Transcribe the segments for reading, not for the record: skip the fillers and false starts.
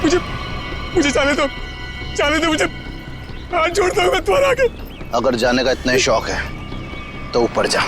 मुझे जाने दो मुझे, हाथ जोड़ता हूँ मैं तुम्हारे आगे। अगर जाने का इतना ही शौक है तो ऊपर जा।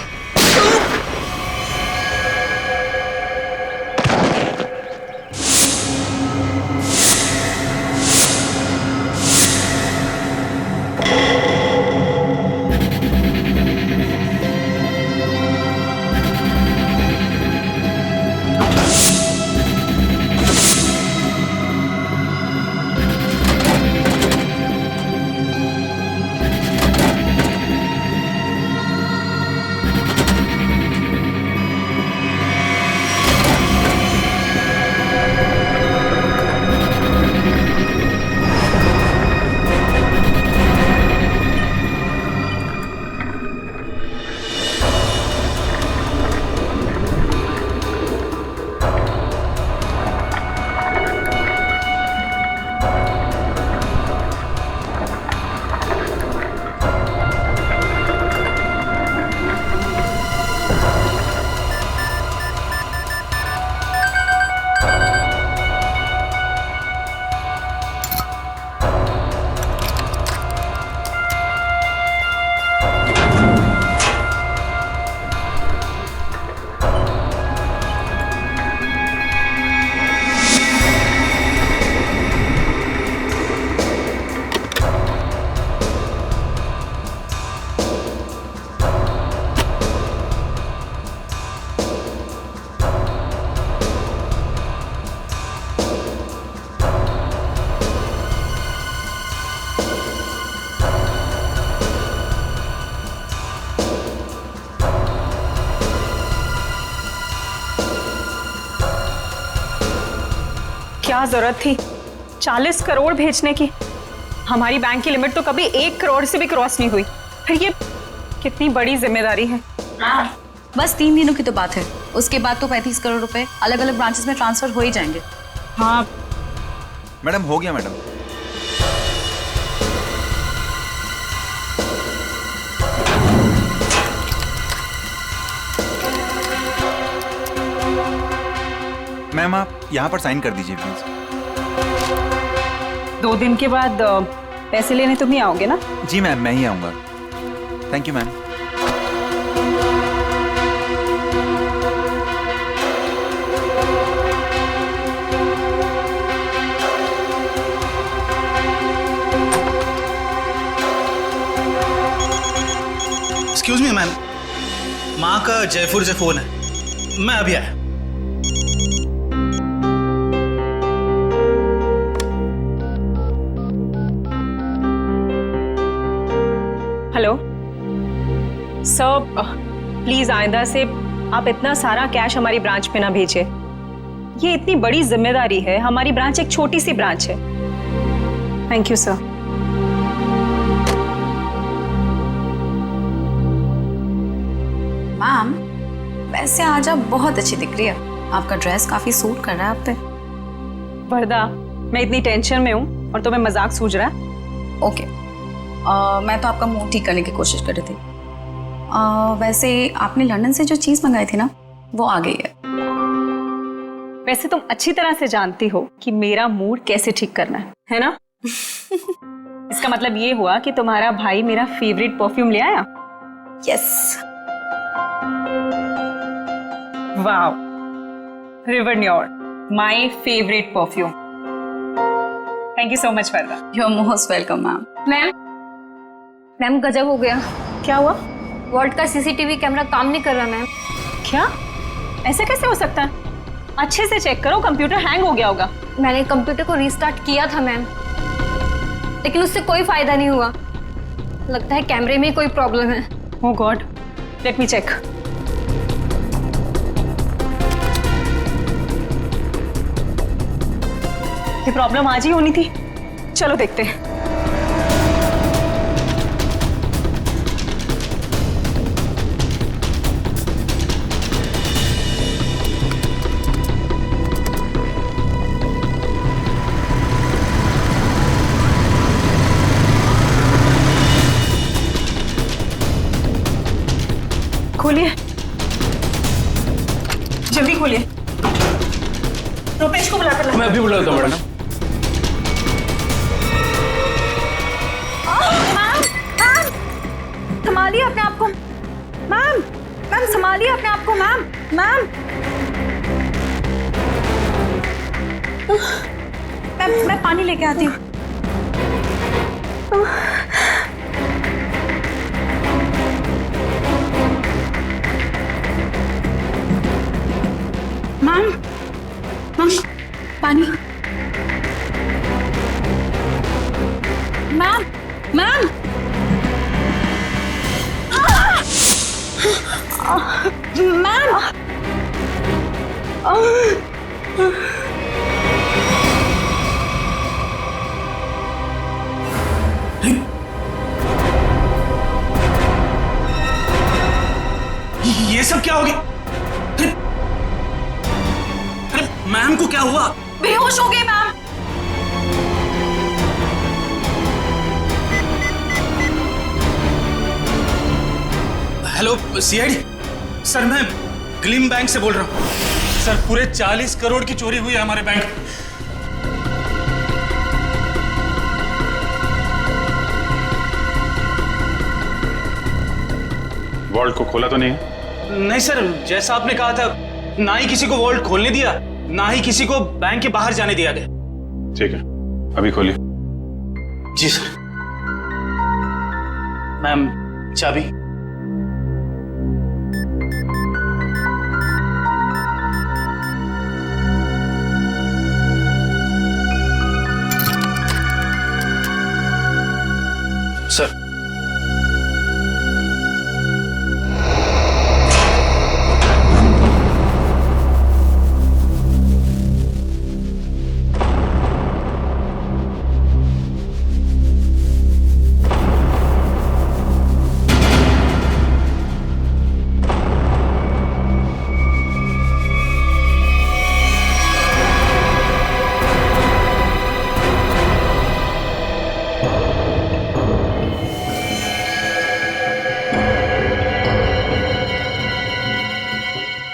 क्या जरूरत थी 40 करोड़ भेजने की? हमारी बैंक की लिमिट तो कभी 1 करोड़ से भी क्रॉस नहीं हुई। फिर ये कितनी बड़ी जिम्मेदारी है। बस 3 दिनों की तो बात है, उसके बाद तो 35 करोड़ रुपए अलग अलग ब्रांचेस में ट्रांसफर हो ही जाएंगे। हाँ मैडम, हो गया मैडम। मैम, आप यहाँ पर साइन कर दीजिए प्लीज। 2 दिन के बाद पैसे लेने तुम ही आओगे ना? जी मैम, मैं ही आऊँगा। Thank you ma'am. Excuse me ma'am, माँ का जयपुर से फोन है, मैं अभी आया। हेलो सर, प्लीज आइंदा से आप इतना सारा कैश हमारी ब्रांच पे ना भेजें। ये इतनी बड़ी जिम्मेदारी है, हमारी ब्रांच एक छोटी सी ब्रांच है। Thank you sir. मैम, वैसे आज आप बहुत अच्छी दिख रही है, आपका ड्रेस काफी सूट कर रहा है आप पे। वरदा, मैं इतनी टेंशन में हूँ और तुम्हें मजाक सूझ रहा है? ओके, मैं तो आपका मूड ठीक करने की कोशिश कर रही थी। वैसे आपने लंदन से जो चीज मंगाई थी ना, वो आ गई है। वैसे तुम अच्छी तरह से जानती हो कि मेरा मूड कैसे ठीक करना है ना? इसका मतलब ये हुआ कि तुम्हारा भाई मेरा फेवरेट परफ्यूम ले आया। यस। वाओ, रिवर न्योर, my favourite perfume. Thank you so much Varda. You are most welcome ma'am. Ma'am गजब हो गया। क्या हुआ? वॉल्ट का सीसीटीवी कैमरा काम नहीं कर रहा मैम। क्या? ऐसा कैसे हो सकता है? अच्छे से चेक करो, कंप्यूटर हैंग हो गया होगा। मैंने कंप्यूटर को रीस्टार्ट किया था मैम, लेकिन उससे कोई फायदा नहीं हुआ। लगता है कैमरे में कोई प्रॉब्लम है। ओह गॉड, लेट मी चेक। ये प्रॉब्लम आज ही होनी थी। चलो देखते हैं। खोलिए, जल्दी खोलिए। रुपेश को बुलाकर लाओ। मैं अभी बुलाता हूँ मैडम। संभालिए अपने आप को। मैम, मैम संभालिए अपने आप को। मैम, मैम, मैं पानी लेके आती हूँ। मैम, मैम पानी। मैम, मैम, मैम, ये सब क्या हो गया? अरे मैम को क्या हुआ? बेहोश हो गए मैम। हेलो सीआईडी सर, मैं ग्लिम बैंक से बोल रहा हूँ। सर पूरे 40 करोड़ की चोरी हुई है हमारे बैंक में। वॉल्ट को खोला तो नहीं है? नहीं सर, जैसा आपने कहा था, ना ही किसी को वॉल्ट खोलने दिया, ना ही किसी को बैंक के बाहर जाने दिया गया। ठीक है, अभी खोलिए। जी सर। मैम चाबी। सर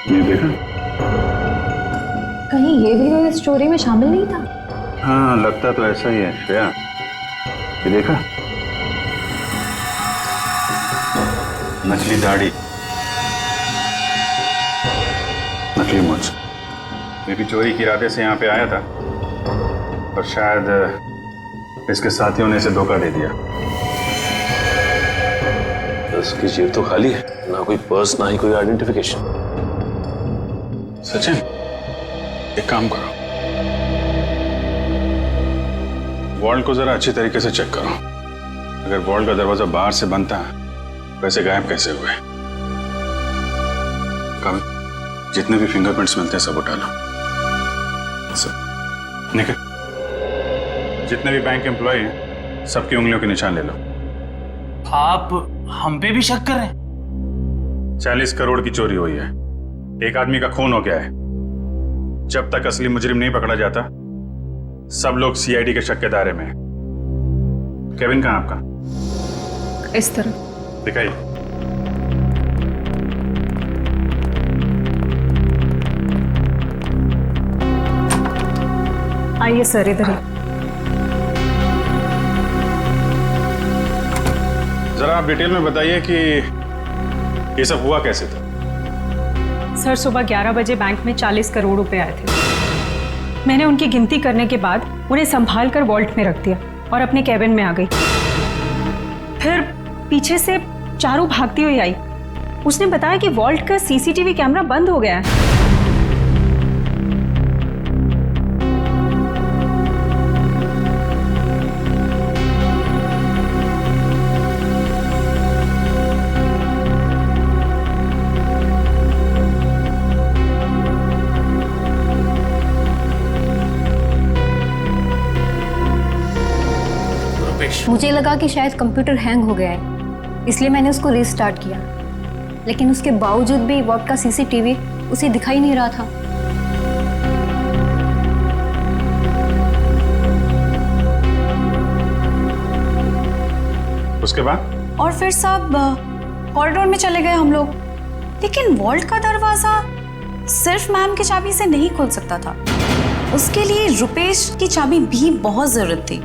ये देखा? कहीं ये भी इस चोरी में शामिल नहीं था? हाँ, लगता तो ऐसा ही है श्रेया। ये देखा? नकली दाढ़ी, नकली मूंछ। ये भी चोरी के इरादे से यहाँ पे आया था, और शायद इसके साथियों ने इसे धोखा दे दिया। उसकी जेब तो खाली है, ना कोई पर्स ना ही कोई आइडेंटिफिकेशन। सचिन, एक काम करो, वॉल्ट को जरा अच्छी तरीके से चेक करो। अगर वॉल्ट का दरवाजा बाहर से बंद था, वैसे गायब कैसे हुए? कभी जितने भी फिंगरप्रिंट्स मिलते हैं सब उठा लो। सब निकल, जितने भी बैंक एम्प्लॉय हैं सबकी उंगलियों के निशान ले लो। आप हम पे भी शक कर रहे हैं? 40 करोड़ की चोरी हुई है, एक आदमी का खून हो गया है। जब तक असली मुजरिम नहीं पकड़ा जाता, सब लोग सीआईडी के शक के दायरे में हैं। केविन कहाँ आपका? इस तरह दिखाइए। आइए सर, इधर ही। जरा आप डिटेल में बताइए कि ये सब हुआ कैसे था? सर, सुबह 11 बजे बैंक में 40 करोड़ रुपए आए थे। मैंने उनकी गिनती करने के बाद उन्हें संभाल कर वॉल्ट में रख दिया और अपने कैबिन में आ गई। फिर पीछे से चारू भागती हुई आई। उसने बताया कि वॉल्ट का सीसीटीवी कैमरा बंद हो गया है। मुझे लगा कि शायद कंप्यूटर हैंग हो गया है, इसलिए मैंने उसको रीस्टार्ट किया, लेकिन उसके बावजूद भी वॉल्ट का सीसीटीवी उसे दिखाई नहीं रहा था। उसके बाद? और फिर सब कॉरिडोर में चले गए हम लोग, लेकिन वॉल्ट का दरवाजा सिर्फ मैम की चाबी से नहीं खुल सकता था। उसके लिए रुपेश की चाबी भी बहुत जरूरत थी।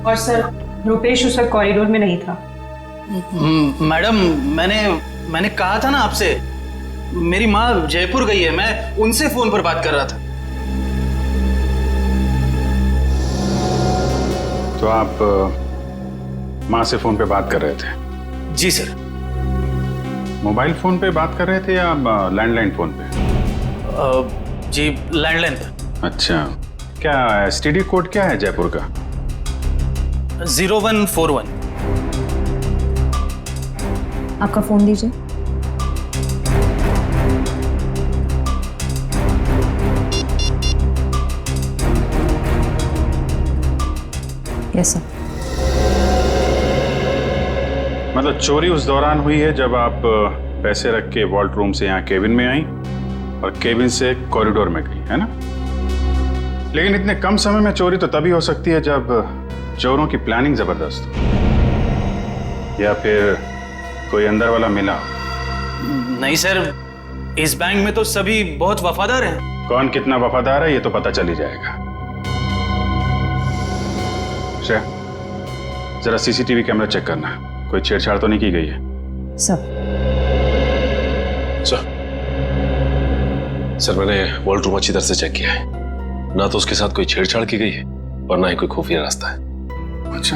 और सर, रुपेश उस वक्त कॉरिडोर में नहीं था। मैडम, मैंने कहा था ना आपसे, मेरी माँ जयपुर गई है, मैं उनसे फोन पर बात कर रहा था। तो आप माँ से फोन पे बात कर रहे थे? जी सर। मोबाइल फोन पे बात कर रहे थे या लैंडलाइन फोन पे? जी लैंडलाइन पर। अच्छा, क्या एसटीडी कोड क्या है जयपुर का? 0141। आपका फ़ोन दीजिए। Yes sir. मतलब चोरी उस दौरान हुई है जब आप पैसे रख के वॉल्ट रूम से यहाँ केबिन में आई और केबिन से कॉरिडोर में गई, है ना? लेकिन इतने कम समय में चोरी तो तभी हो सकती है जब चोरों की प्लानिंग जबरदस्त हो, या फिर कोई अंदर वाला मिला हो। नहीं सर, इस बैंक में तो सभी बहुत वफादार हैं। कौन कितना वफादार है ये तो पता चल ही जाएगा। श्रेया, जरा सीसीटीवी कैमरा चेक करना, कोई छेड़छाड़ तो नहीं की गई है? सर। सर मैंने वॉल्ट रूम अच्छी तरह से चेक किया है, ना तो उसके साथ कोई छेड़छाड़ की गई है और ना ही कोई खुफिया रास्ता है। अच्छा,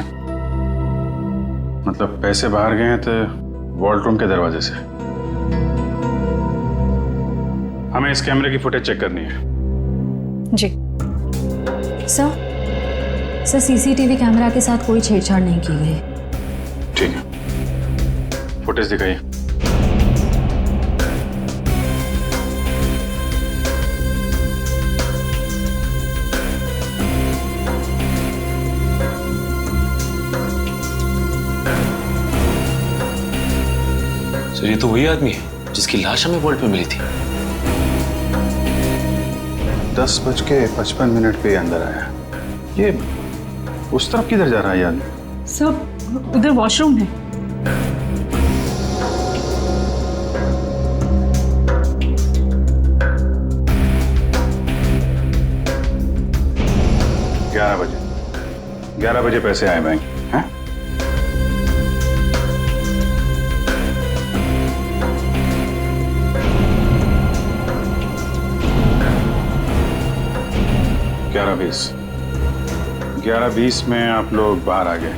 मतलब पैसे बाहर गए हैं तो वॉल्ट रूम के दरवाजे से। हमें इस कैमरे की फुटेज चेक करनी है। जी सर सीसीटीवी कैमरा के साथ कोई छेड़छाड़ नहीं की गई। ठीक है, फुटेज दिखाइए। सर ये तो वही आदमी है जिसकी लाश हमें वॉल्ट पे मिली थी। 10:55 पे अंदर आया। ये उस तरफ किधर जा रहा है ये आदमी? सब उधर वॉशरूम है। ग्यारह बजे पैसे आए बैंक, हैं? ग्यारह बीस में आप लोग बाहर आ गए।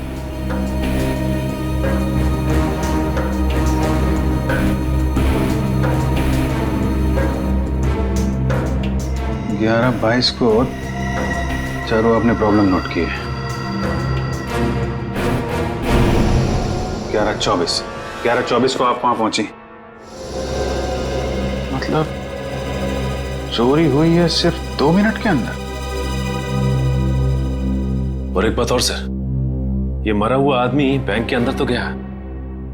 ग्यारह 22 को चारों अपने प्रॉब्लम नोट किए। 11:24 को आप वहां पहुंची। मतलब चोरी हुई है सिर्फ 2 मिनट के अंदर। और एक बात और सर, ये मरा हुआ आदमी बैंक के अंदर तो गया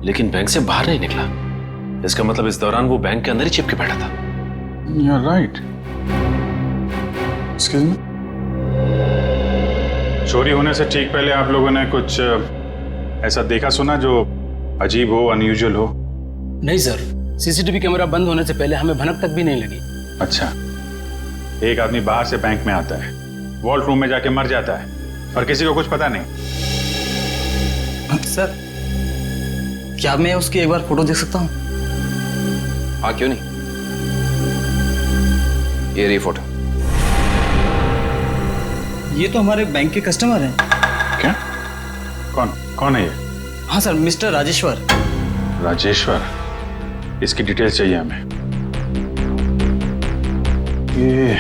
लेकिन बैंक से बाहर नहीं निकला। इसका मतलब इस दौरान वो बैंक के अंदर ही चिपके बैठा था। You're right. Excuse me? चोरी होने से ठीक पहले आप लोगों ने कुछ ऐसा देखा सुना जो अजीब हो, अनयूजुअल हो? नहीं सर, सीसीटीवी कैमरा बंद होने से पहले हमें भनक तक भी नहीं लगी। अच्छा, एक आदमी बाहर से बैंक में आता है, वॉल्ट रूम में जाके मर जाता है और किसी को कुछ पता नहीं। सर क्या मैं उसकी एक बार फोटो देख सकता हूँ? हाँ क्यों नहीं, ये रही फोटो। ये तो हमारे बैंक के कस्टमर हैं। क्या? कौन है ये? हाँ सर, मिस्टर राजेश्वर। राजेश्वर, इसकी डिटेल्स चाहिए हमें। ये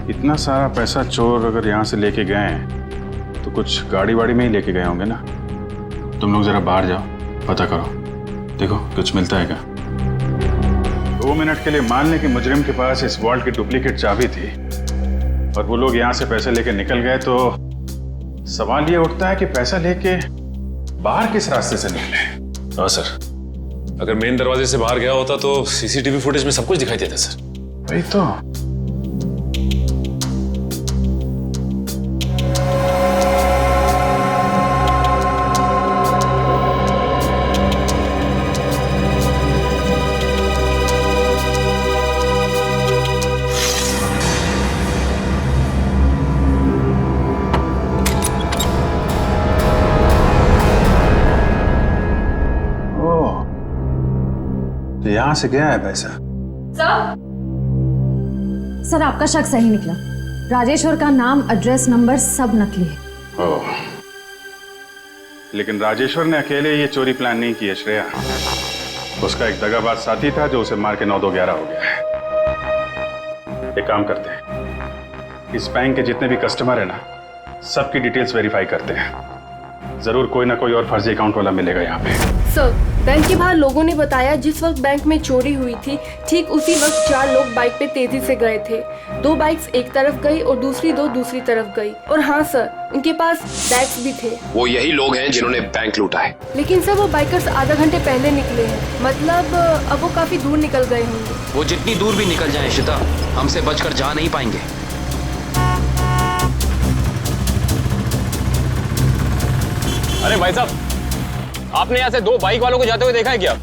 इतना सारा पैसा चोर अगर यहाँ से लेके गए हैं तो कुछ गाड़ी वाड़ी में ही लेके गए होंगे ना। तुम लोग जरा बाहर जाओ, पता करो, देखो कुछ मिलता है क्या। 2 मिनट के लिए मान लें कि मुजरिम के पास इस वॉल्ट की डुप्लीकेट चाबी थी और वो लोग यहाँ से पैसे लेके निकल गए, तो सवाल ये उठता है कि पैसा लेके बाहर किस रास्ते से निकले। हाँ सर, अगर मेन दरवाजे से बाहर गया होता तो सीसीटीवी फुटेज में सब कुछ दिखाई देता सर। वही तो। यहाँ से गया है पैसा? सर आपका शक सही निकला। राजेश्वर का नाम, एड्रेस, नंबर सब नकली है। ओह, लेकिन राजेश्वर ने अकेले ये चोरी प्लान नहीं की है श्रेया। उसका एक दगाबाज साथी था जो उसे मार के 9-2-11 हो गया है। एक काम करते हैं, इस बैंक के जितने भी कस्टमर है ना, सबकी डिटेल्स वेरीफाई करते हैं। जरूर कोई ना कोई और फर्जी अकाउंट वाला मिलेगा यहाँ पे। सर, बैंक के बाहर लोगों ने बताया जिस वक्त बैंक में चोरी हुई थी ठीक उसी वक्त 4 लोग बाइक पे तेजी से गए थे। 2 बाइक्स एक तरफ गई और दूसरी 2 दूसरी तरफ गई। और हाँ सर, इनके पास बैग्स भी थे। वो यही लोग हैं जिन्होंने बैंक लूटा है। लेकिन सर वो बाइकर्स आधा घंटे पहले निकले हैं, मतलब अब वो काफी दूर निकल गए होंगे। वो जितनी दूर भी निकल जाएं श्वेता, हमसे बचकर जा नहीं पाएंगे। अरे भाई साहब, आपने यहाँ से 2 बाइक वालों को जाते हुए देखा है क्या?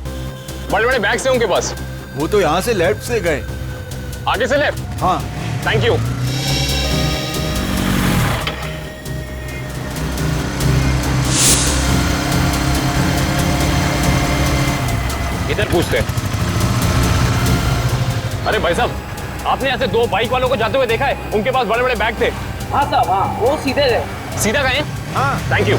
बड़े बड़े बैग्स हैं उनके पास। वो तो यहाँ से लेफ्ट से गए। आगे से लेफ्ट? हाँ। Thank you. इधर पूछते हैं। अरे भाई साहब, आपने यहाँ से 2 बाइक वालों को जाते हुए देखा है? उनके पास बड़े बड़े बैग थे। हाँ साहब, हाँ, वो सीधे गए। सीधा गए? हाँ। Thank you.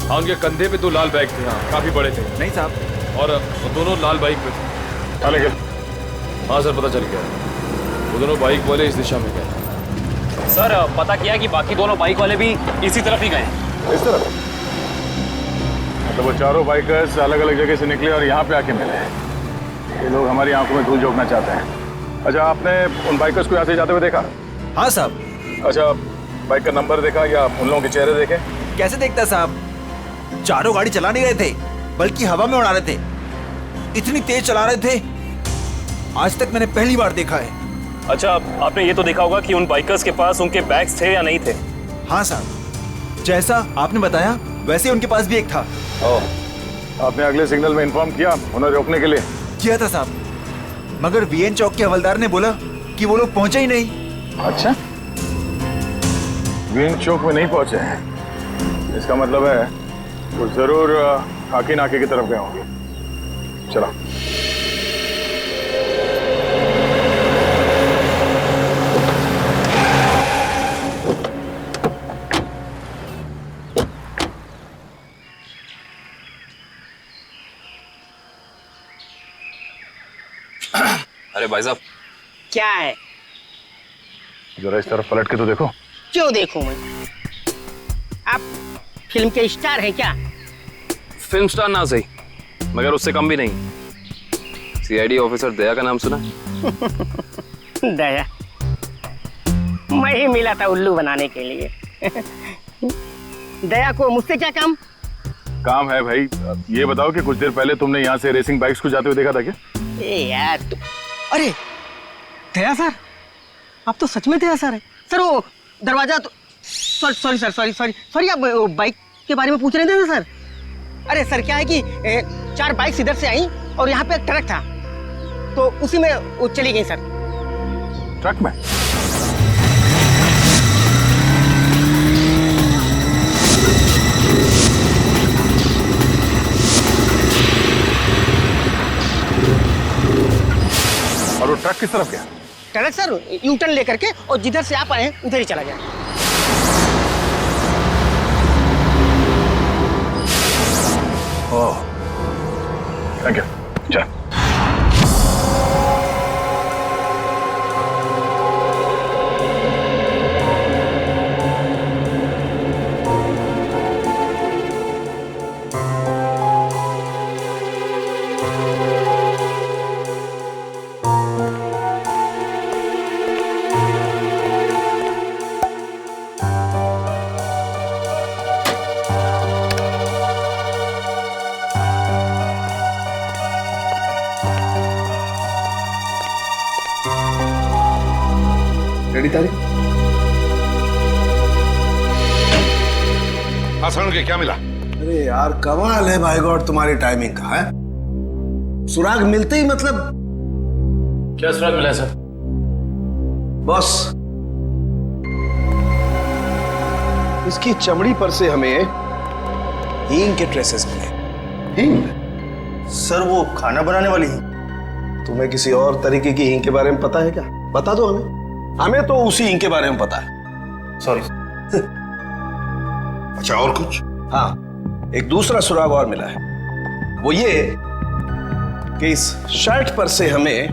हाँ, उनके कंधे पे 2 लाल बैग थे। हाँ, काफी बड़े थे। नहीं साहब। और वो दोनों लाल बाइक पे थे। लेकिन हाँ सर, पता चल गया, वो दोनों बाइक वाले इस दिशा में गए। सर, पता किया कि बाकी दोनों बाइक वाले भी इसी तरफ ही गए। इस तरफ? मतलब वो चारों बाइकर्स अलग अलग जगह से निकले और यहाँ पे आके मिले। ये लोग हमारी आंखों में धूल झोंकना चाहते हैं। अच्छा, आपने उन बाइकर्स को यहाँ से जाते हुए देखा? हाँ साहब। अच्छा, बाइक का नंबर देखा या उन लोगों के चेहरे देखे? कैसे देखता साहब, चारों गाड़ी चला नहीं रहे थे, बल्कि हवा में उड़ा रहे थे। इतनी तेज चला रहे थे, आज तक मैंने पहली बार देखा है। अच्छा, आपने ये तो देखा होगा कि उन बाइकर्स के पास उनके बैग्स थे या नहीं थे? हाँ साहब, जैसा आपने बताया वैसे उनके पास भी एक था। आपने अगले सिग्नल में इन्फॉर्म किया उन्हें रोकने के लिए? किया था साहब, मगर वीएन चौक के हवलदार ने बोला कि वो लोग पहुंचे ही नहीं। अच्छा, वीएन चौक में नहीं पहुंचे हैं, इसका मतलब है वो जरूर खाकी नाके की तरफ गए होंगे। चलो। अरे भाई साहब, क्या है? जरा इस तरफ पलट के तो देखो। क्यों देखूं मैं? आप फिल्म के स्टार हैं क्या? फिल्म स्टार ना सही, मगर उससे कम भी नहीं। सीआईडी ऑफिसर दया का नाम सुना? दया? मैं ही मिला था उल्लू बनाने के लिए। दया को मुझसे क्या काम? काम है भाई। ये बताओ कि कुछ देर पहले तुमने यहाँ से रेसिंग बाइक्स को जाते हुए देखा था क्या? ए यार तू, अरे दया सर, आप तो सच में दया सर है। सर वो दरवाजा तो सॉरी सर, सॉरी आप बाइक के बारे में पूछ रहे थे ना सर? अरे सर क्या है कि 4 बाइक्स इधर से आई और यहाँ पे एक ट्रक था, तो उसी में वो चली गई सर। ट्रक में? और वो ट्रक किस तरफ गया? ट्रक सर यू टर्न लेकर के और जिधर से आप आए हैं उधर ही चला गया। ओह, थैंक यू। चल। रेडी तारीख? हाँ सर, क्या मिला? अरे यार कमाल है भाई गॉड तुम्हारी टाइमिंग का है। सुराग मिलते ही मतलब। क्या सुराग मिला है सर? बॉस, इसकी चमड़ी पर से हमें हींग के ट्रेसेस मिले। हींग? सर वो खाना बनाने वाली हींग। तुम्हें किसी और तरीके की हींग के बारे में पता है क्या? बता दो हमें। हमें तो उसी हींग के बारे में पता है। सॉरी। अच्छा और कुछ? हाँ, एक दूसरा सुराग और मिला है। वो ये कि इस शर्ट पर से हमें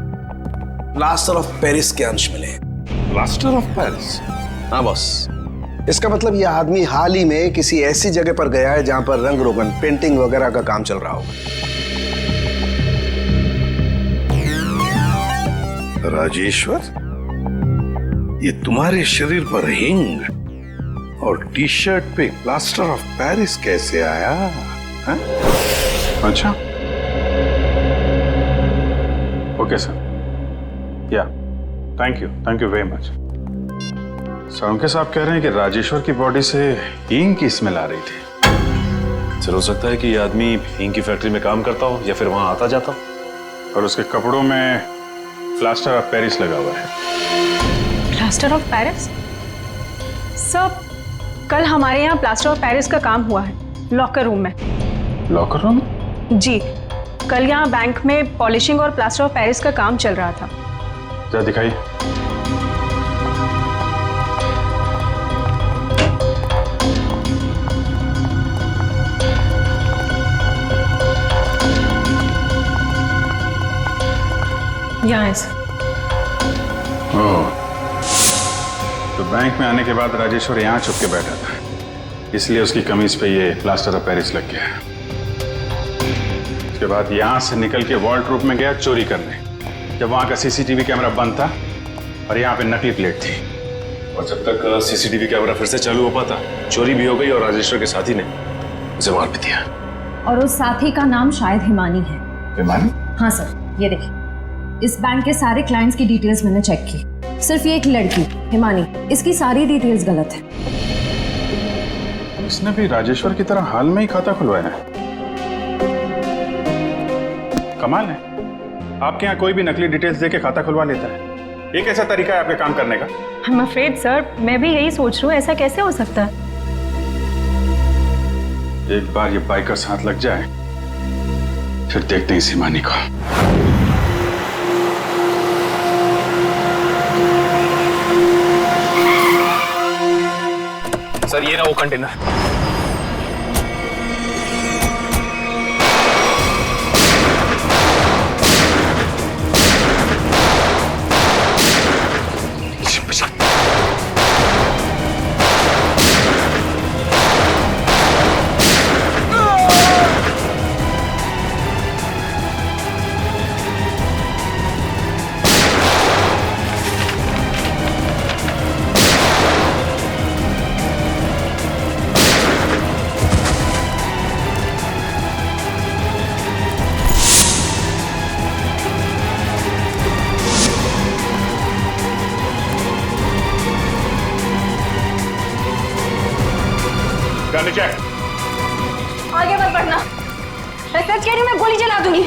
प्लास्टर ऑफ पेरिस के अंश मिले। Plaster of Paris? हाँ बॉस, इसका मतलब ये आदमी हाल ही में किसी ऐसी जगह पर गया है जहां पर रंग रोगन, पेंटिंग वगैरह का काम चल रहा होगा। राजेश्वर, ये तुम्हारे शरीर पर हिंग और टी शर्ट पे प्लास्टर ऑफ पेरिस कैसे आया? हा? अच्छा, ओके सर, या thank you very much. Sir साहब कह रहे हैं कि राजेश्वर की बॉडी से हींग की स्मेल आ रही थी। सर हो सकता है कि ये आदमी हींग की फैक्ट्री में काम करता हो या फिर वहां आता जाता हो। और उसके कपड़ों में प्लास्टर ऑफ पेरिस लगा हुआ है। Plaster of Paris? सर, कल हमारे यहाँ प्लास्टर ऑफ पेरिस का काम हुआ है लॉकर रूम में। Locker room? जी, कल यहाँ बैंक में पॉलिशिंग और प्लास्टर ऑफ पेरिस का काम चल रहा था। जरा दिखाइए। यहाँ है सर। ओह, तो बैंक में आने के बाद राजेश्वर यहाँ छुप के बैठा था, इसलिए उसकी कमीज पे ये प्लास्टर ऑफ पेरिस लग गया। उसके बाद यहाँ से निकल के वॉल्ट्रूप में गया चोरी करने, जब वहाँ का सीसीटीवी कैमरा बंद था और यहाँ पे नकली प्लेट थी। और जब तक सीसीटीवी कैमरा फिर से चालू हो पाता, चोरी भी हो गई और राजेश्वर के साथी ने उसे मार भी दिया। और उस साथी का नाम शायद हिमानी है। हिमानी? हाँ सर, ये देखिए, इस बैंक के सारे क्लाइंट्स की डिटेल्स मैंने चेक की। सिर्फ ये एक लड़की हिमानी, इसकी सारी डिटेल्स गलत है। इसने भी राजेश्वर की तरह हाल में ही खाता खुलवाया है। कमाल है, आपके यहाँ कोई भी नकली डिटेल्स देके खाता खुलवा लेता है। ये कैसा तरीका है आपके काम करने का? I'm afraid, सर, मैं भी यही सोच रही हूँ, ऐसा कैसे हो सकता है? एक बार ये बाइकर्स हाथ लग जाए, फिर देखते हैं इस हिमानी को। सर ये रहा वो कंटेनर। आगे मत बढ़ना, मैं सच कह रही हूँ, मैं गोली चला दूंगी।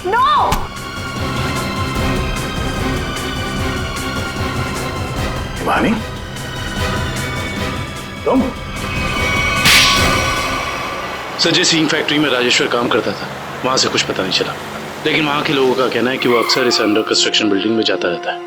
नो! हिमानी, तुम? सर, जिस हींग फैक्ट्री में राजेश्वर काम करता था, वहां से कुछ पता नहीं चला, लेकिन वहां के लोगों का कहना है कि वो अक्सर इस अंडर कंस्ट्रक्शन बिल्डिंग में जाता रहता है।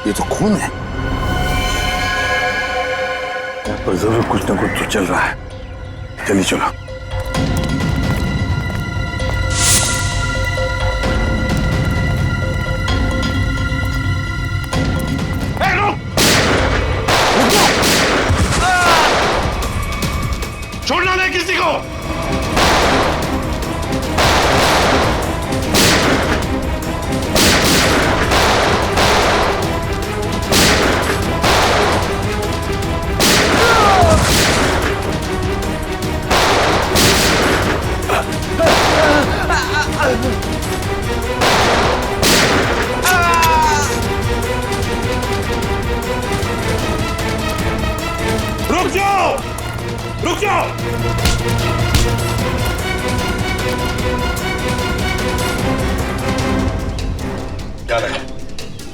ये तो खून है। यहाँ पर जरूर कुछ ना कुछ तो चल रहा है। चलिए चलो। छोड़ना नहीं किसी को।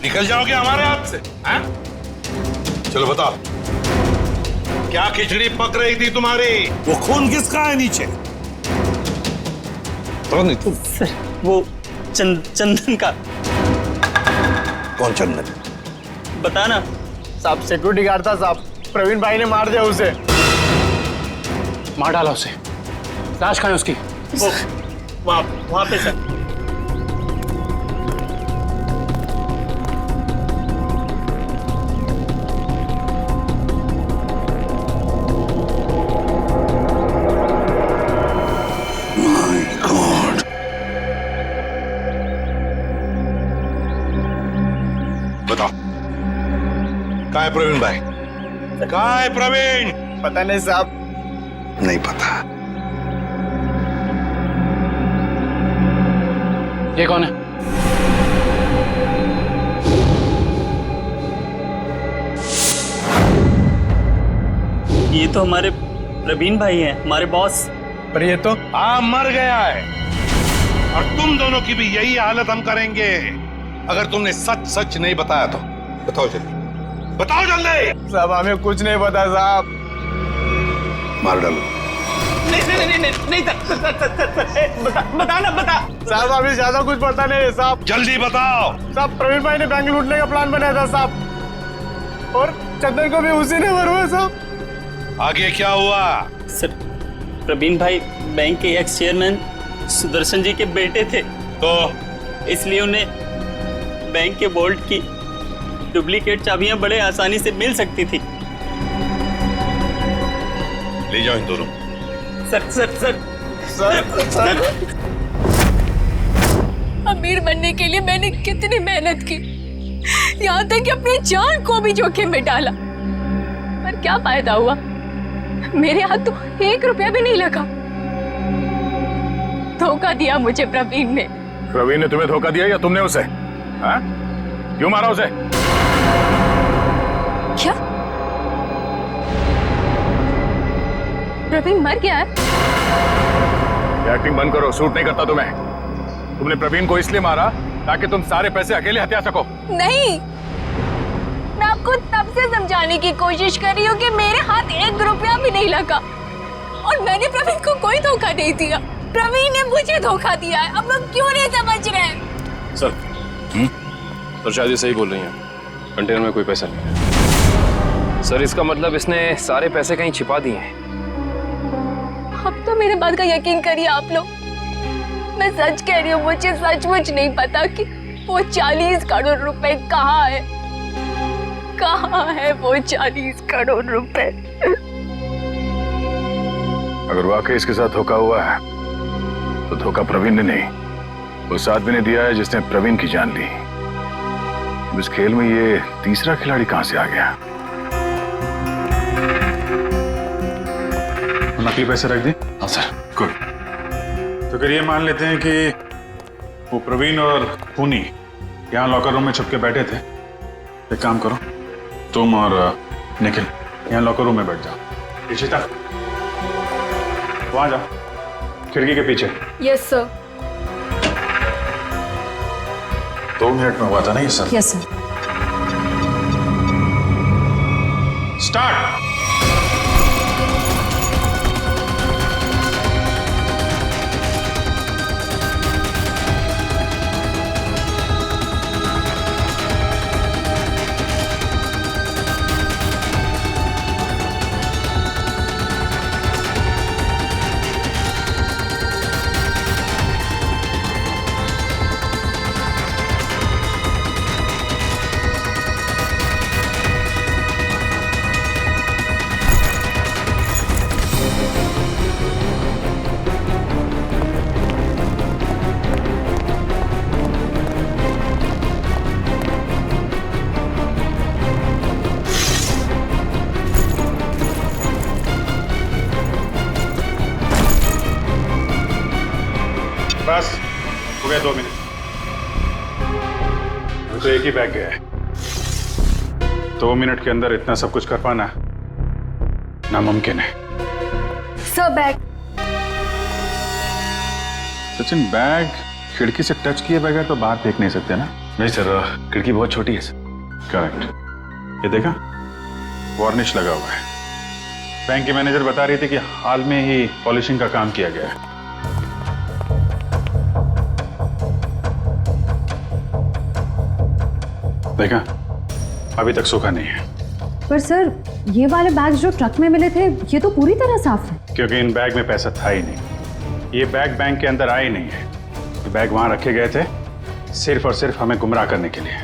निकल जाओगे हमारे हाथ से? हैं? चलो बताओ, क्या खिचड़ी पक रही थी तुम्हारी? वो खून किसका है नीचे? तो नहीं तुम? सर वो चंदन का। कौन चंदन? बताना साहब, सिक्योरिटी गार्ड था साहब, प्रवीण भाई ने मार दिया उसे। मार डाला उसे। लाश कहाँ है उसकी? वो वहां पे सर। बताओ, कहाँ है प्रवीण भाई? कहाँ है प्रवीण? पता नहीं साहब। नहीं पता। ये कौन है? ये तो हमारे प्रवीण भाई हैं, हमारे बॉस। पर ये तो मर गया है। और तुम दोनों की भी यही हालत हम करेंगे अगर तुमने सच सच नहीं बताया तो। बताओ जल्दी, बताओ जल्दी। साहब हमें कुछ नहीं पता साहब। मार डालो। नहीं बता साहब, हमें ज्यादा कुछ पता नहीं है साहब। जल्दी बताओ। साहब प्रवीण भाई ने बैंक लूटने का प्लान बनाया था साहब, और चंदन को भी उसी ने मरवाया साहब। आगे क्या हुआ? सर प्रवीण भाई बैंक के एक्स चेयरमैन सुदर्शन जी के बेटे थे, तो इसलिए उन्हें बैंक के वॉल्ट की डुप्लीकेट चाबियां बड़े आसानी से मिल सकती थी। ले जाओ इन दोनों। सर अमीर बनने के लिए मैंने कितनी मेहनत की, यहाँ तक कि अपनी जान को भी जोखिम में डाला, पर क्या फायदा हुआ? मेरे हाथ तो 1 रुपया भी नहीं लगा। धोखा दिया मुझे प्रवीण ने। प्रवीण ने तुम्हें धोखा दिया या तुमने उसे? हाँ? क्यों मारा उसे? क्या प्रवीण मर गया है? एक्टिंग बंद करो, सूट नहीं करता तुम्हें। तुमने प्रवीण को इसलिए मारा ताकि तुम सारे पैसे अकेले हथिया सको। नहीं, मैं आपको तब से समझाने की कोशिश कर रही हूँ कि मेरे हाथ 1 रुपया भी नहीं लगा और मैंने प्रवीण को कोई धोखा नहीं दिया। प्रवीण ने मुझे धोखा दिया है। अब लोग क्यों नहीं समझ रहे हैं? सर सर शायद ये सही बोल रही हैं, कंटेनर में कोई पैसा नहीं है। सर इसका मतलब इसने सारे पैसे कहीं छिपा दिए हैं। अब तो मेरे बात का यकीन करिए आप लोग, मैं सच कह रही हूँ, मुझे सचमुच नहीं पता कि वो 40 करोड़ रुपए कहाँ है। कहाँ है वो 40 करोड़ रुपए? अगर वाकई इसके साथ धोखा हुआ है तो धोखा प्रवीण ने नहीं, उस आदमी ने दिया है जिसने प्रवीण की जान ली। इस खेल में ये तीसरा खिलाड़ी कहां से आ गया? नकली पैसे रख दी? हाँ सर। गुड। तो फिर ये मान लेते हैं कि वो प्रवीण और खूनी यहाँ लॉकर रूम में छुप के बैठे थे। एक काम करो, तुम और निखिल यहाँ लॉकर रूम में बैठ जाओ। इशिता वहां जाओ, खिड़की के पीछे। Yes sir. 2 मिनट में हुआ था ना ये सर? Yes sir. स्टार्ट। बस हो गया 2 मिनट। तो एक ही बैग गया है। 2 मिनट के अंदर इतना सब कुछ कर पाना नामुमकिन है। Sir bag. सचिन बैग खिड़की से टच किए बगैर तो बाहर फेंक नहीं सकते ना? नहीं सर, खिड़की बहुत छोटी है सर। करेक्ट। ये देखा, वार्निश लगा हुआ है। बैंक की मैनेजर बता रही थी कि हाल में ही पॉलिशिंग का काम किया गया है। देखा, अभी तक सूखा नहीं है। पर सर, ये वाले बैग जो ट्रक में मिले थे, ये तो पूरी तरह साफ है। क्योंकि इन बैग में पैसा था ही नहीं। ये बैग बैंक के अंदर आए नहीं है। ये बैग वहां रखे गए थे सिर्फ और सिर्फ हमें गुमराह करने के लिए।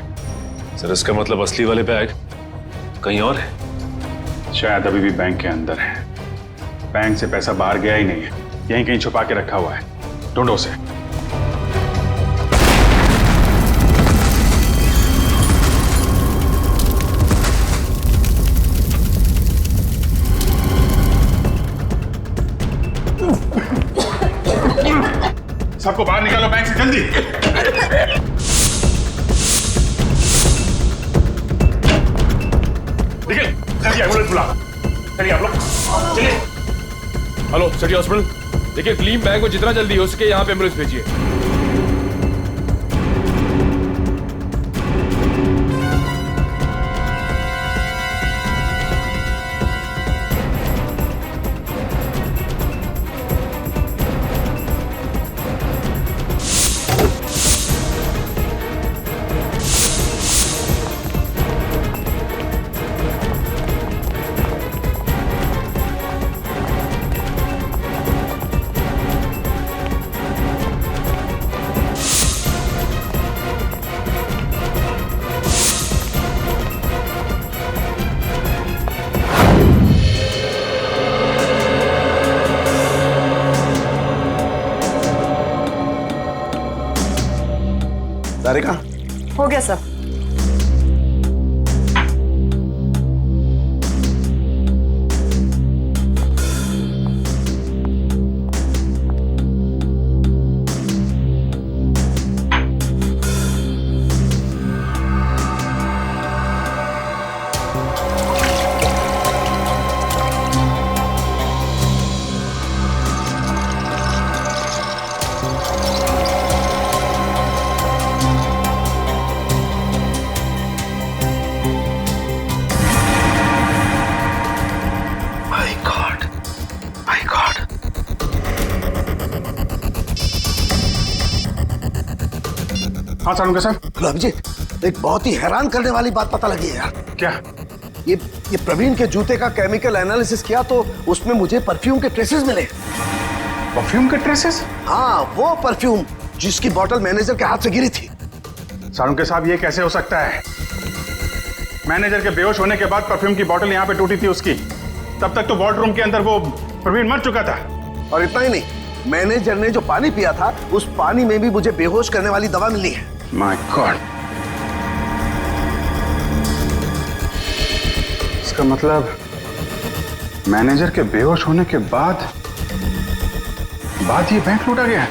सर, इसका मतलब असली वाले बैग कहीं और है? शायद अभी भी बैंक के अंदर है। बैंक से पैसा बाहर गया ही नहीं है, यहीं कहीं छुपा के रखा हुआ है। ढूंढो उसे। सबको बाहर निकालो बैंक से, जल्दी। निकल, जल्दी एम्बुलेंस बुला। चलिए आप लोग, चलिए। हेलो सिटी हॉस्पिटल, देखिए ग्लीम बैंक को जितना जल्दी हो सके यहाँ पे एम्बुलेंस भेजिए। सारिका, हो गया सर। हाँ सारुंगा साहब। हेलो अभिजीत, एक बहुत ही हैरान करने वाली बात पता लगी है यार। क्या? ये प्रवीण के जूते का केमिकल एनालिसिस किया तो उसमें मुझे परफ्यूम के ट्रेसेस मिले। परफ्यूम के ट्रेसेस? हाँ, वो परफ्यूम जिसकी बोतल मैनेजर के हाथ से गिरी थी। सारुंगा साहब, ये कैसे हो सकता है? मैनेजर के बेहोश होने के बाद परफ्यूम की बोतल यहाँ पे टूटी थी उसकी। तब तक तो वार्डरूम के अंदर वो प्रवीण मर चुका था। और इतना ही नहीं, मैनेजर ने जो पानी पिया था उस पानी में भी मुझे बेहोश करने वाली दवा मिली है। माय गॉड, इसका मतलब मैनेजर के बेहोश होने के बाद ये बैंक लूटा गया।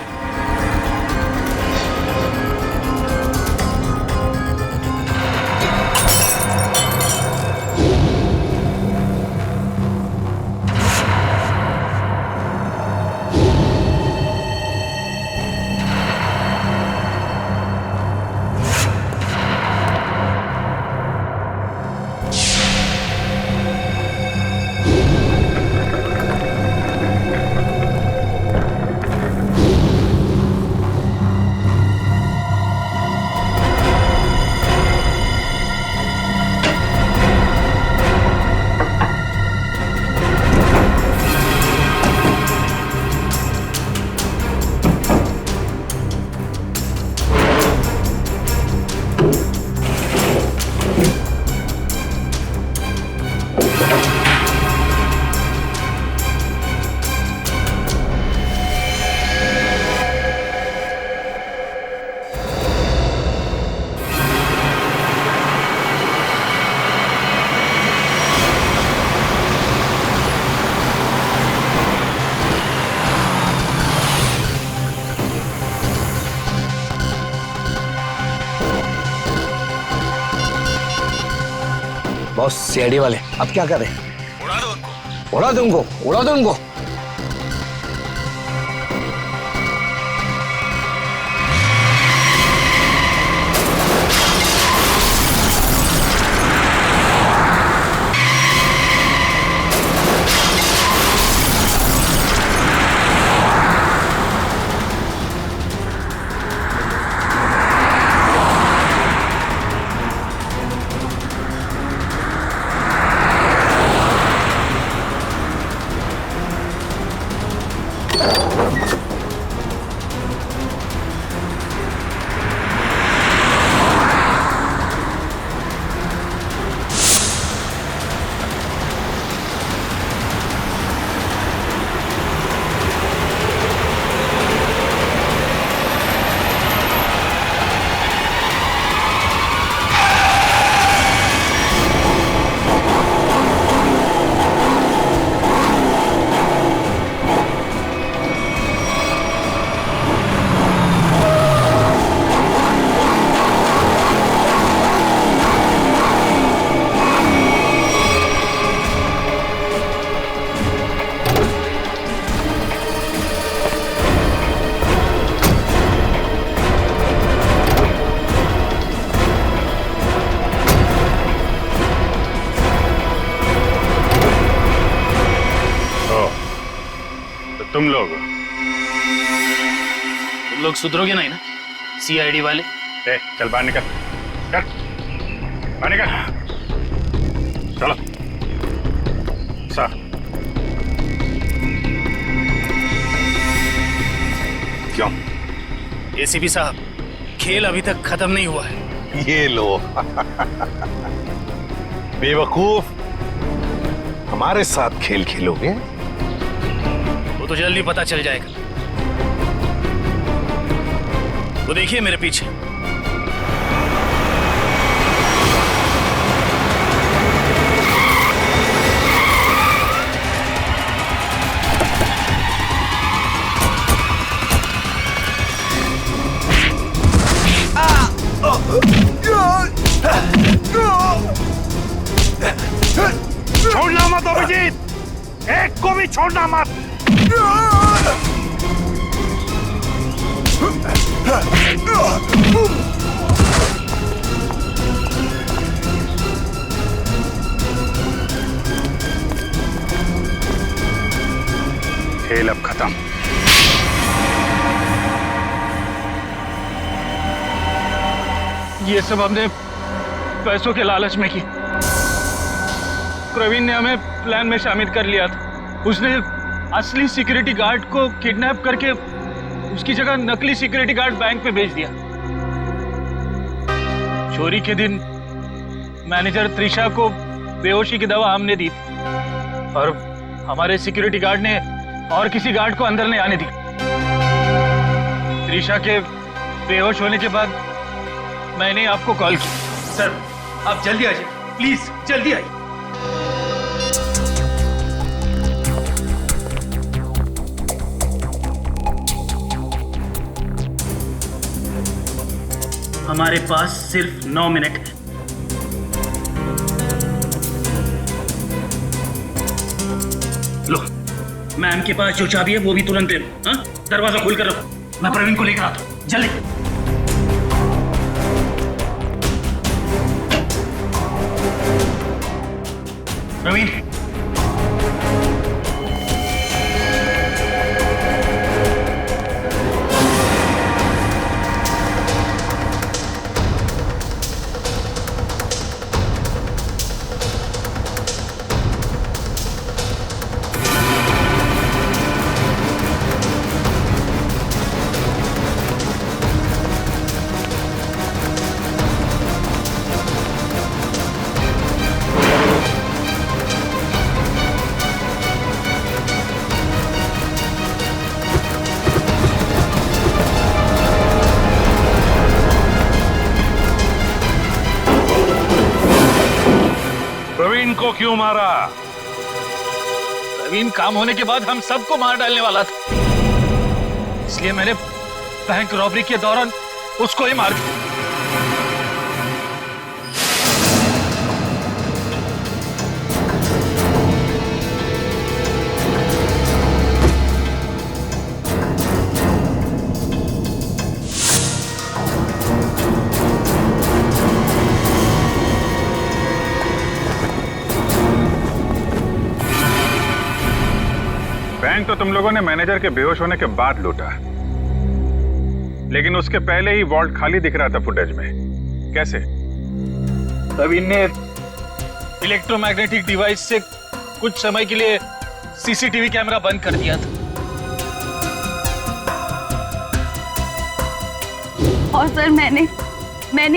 बॉस, सीआईडी वाले अब क्या करें? उड़ा दो उनको। उड़ा दो उनको, उड़ा दो उनको। तुम लोग सुधरोगे नहीं ना सीआईडी वाले? चल बाहर निकल, चल बाहर निकल, चलो सर। क्यों? एसीपी साहब, खेल अभी तक खत्म नहीं हुआ है। ये लो बेवकूफ, हमारे साथ खेल खेलोगे? वो तो जल्दी पता चल जाएगा। वो देखिए मेरे पीछे। छोड़ना मत अभिजीत, एक को भी छोड़ना मत। खेल अब खत्म। ये सब हमने पैसों के लालच में की। प्रवीण ने हमें प्लान में शामिल कर लिया था। उसने असली सिक्योरिटी गार्ड को किडनैप करके उसकी जगह नकली सिक्योरिटी गार्ड बैंक पे भेज दिया। चोरी के दिन मैनेजर त्रिशा को बेहोशी की दवा हमने दी थी और हमारे सिक्योरिटी गार्ड ने और किसी गार्ड को अंदर नहीं आने दी। त्रिशा के बेहोश होने के बाद मैंने आपको कॉल की। सर आप जल्दी आ जाइए, प्लीज जल्दी आइए। हमारे पास सिर्फ 9 मिनट है। लो, मैम के पास जो चाबी है वो भी तुरंत दे दो। हाँ, दरवाजा खोल कर रखो, मैं प्रवीण को लेकर आता हूँ। जल्दी। प्रवीण, प्रवीण को क्यों मारा? प्रवीण काम होने के बाद हम सबको मार डालने वाला था, इसलिए मैंने बैंक रॉबरी के दौरान उसको ही मार दिया। बैंक तो तुम लोगों ने मैनेजर के बेहोश होने के बाद लूटा, लेकिन उसके पहले ही वॉल्ट खाली दिख रहा था फुटेज में। कैसे? प्रवीण ने इलेक्ट्रोमैग्नेटिक डिवाइस से कुछ समय के लिए सीसीटीवी कैमरा बंद कर दिया था। और सर मैंने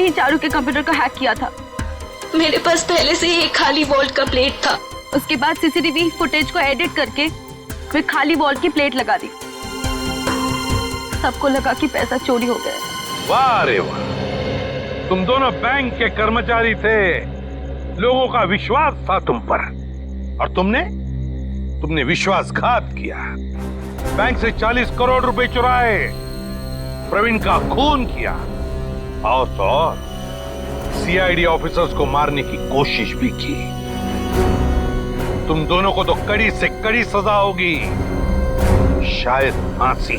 ही चारू के कंप्यूटर को हैक किया था। मेरे पास पहले से ही एक खाली वॉल्ट का प्लेट था। उसके बाद सीसीटीवी फुटेज को एडिट करके फिर खाली वॉल्ट की प्लेट लगा दी। सबको लगा कि पैसा चोरी हो गया। वाह रे वाह, तुम दोनों बैंक के कर्मचारी थे, लोगों का विश्वास था तुम पर, और तुमने विश्वासघात किया। बैंक से 40 करोड़ रुपए चुराए, प्रवीण का खून किया, और तो और सीआईडी ऑफिसर्स को मारने की कोशिश भी की। तुम दोनों को तो कड़ी से कड़ी सजा होगी, शायद फांसी।